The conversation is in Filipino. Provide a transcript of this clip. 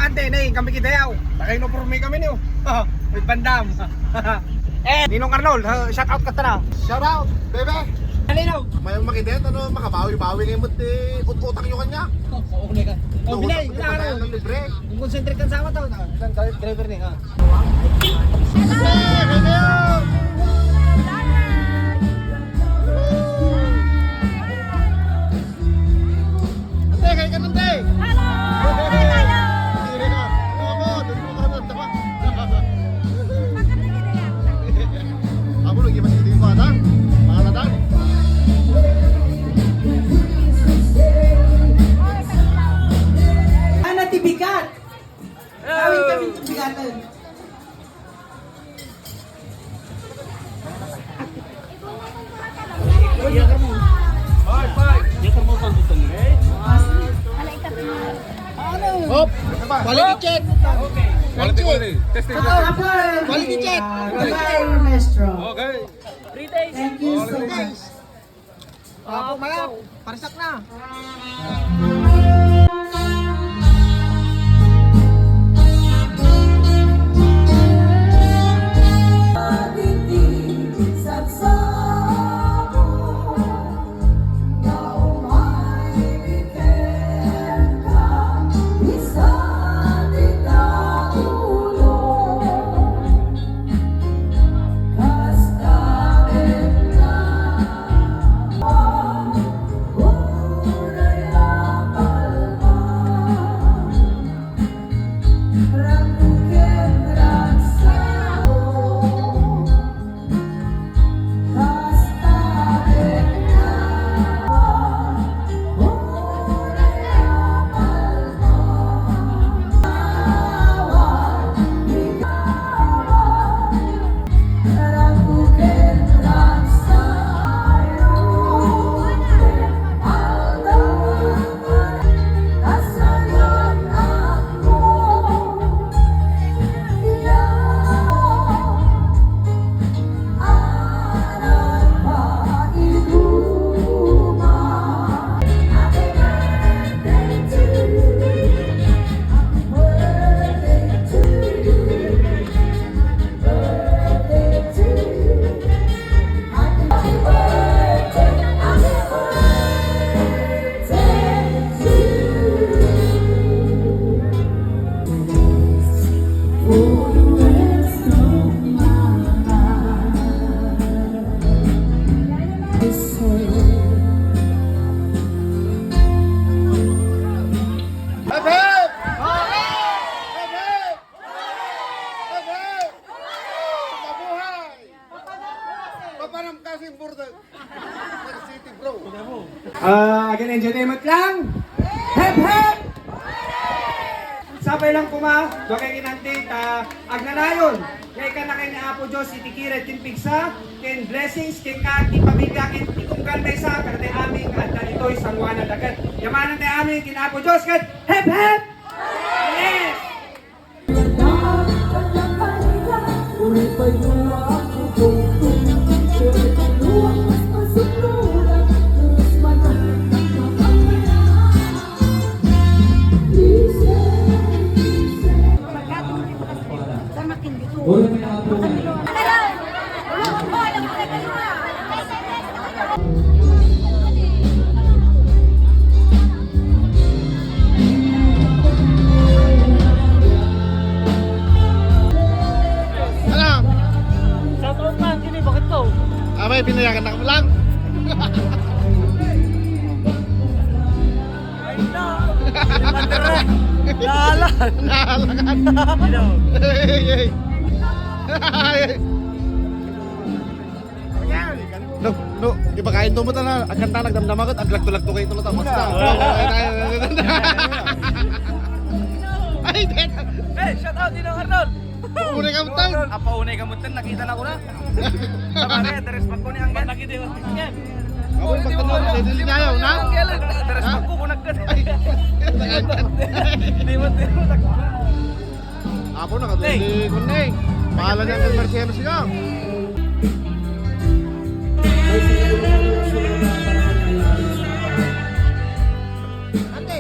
kante na kami kidayaw. Takay no porme kami niyo. With bandam. Ninong Arnold, shout out ka tara. Shout out, bebe. Alinaw. May makidet, ano, makabawi-bawi ngayon mo, utang nyo kanya. Oo, ka. Oh, bilay, bilay. Ng libre. Kung concentrate ka sa awa tao, driver ni ha. Ate, kayo ka nante. Halo! Sige na. Ako, doon mo ka nante pa. Ako, lagi masih hindi ko atang. Pangalatang. Bigat. Gawin kami itong bigatan. Hop! Quality check! Quality. Testing. Quality check! Okay. Thank you so much. Apo, mayap. Parisak na. Papanam kasing burdo. City bro. Again, entertainment lang. Hep, hep! Sabay lang kuma, bakay kinanti, agnanayon. Kaya ka na kay na Apo Diyos, itikiret, kinpigsa, kin blessings, kin kati, pamilya, kin tikunggan may sa, karte aming, at ito'y sangwa na dagat. Yamanan tayo aming, kin Apo Diyos, kat hep, hep! Yes! Abay, pinayagan na ka lang. No, ipakain mo na agkan ta nagdamdamagot aglag-tulag to kayo tulad tapos na. Ay, Shout out din ang Arnold! Unay ka mutan. Apa unay ka mutan, nakita na ko na. Sabare, deres pag ko ni Angel. Nakita yung tingyan. Ako pagtanong sa diligayaw na. Angel, deres pag ko kunagkat. Di mo. Apo nakaduli ko na eh. Pahala niya ang Marciano siya. Ante.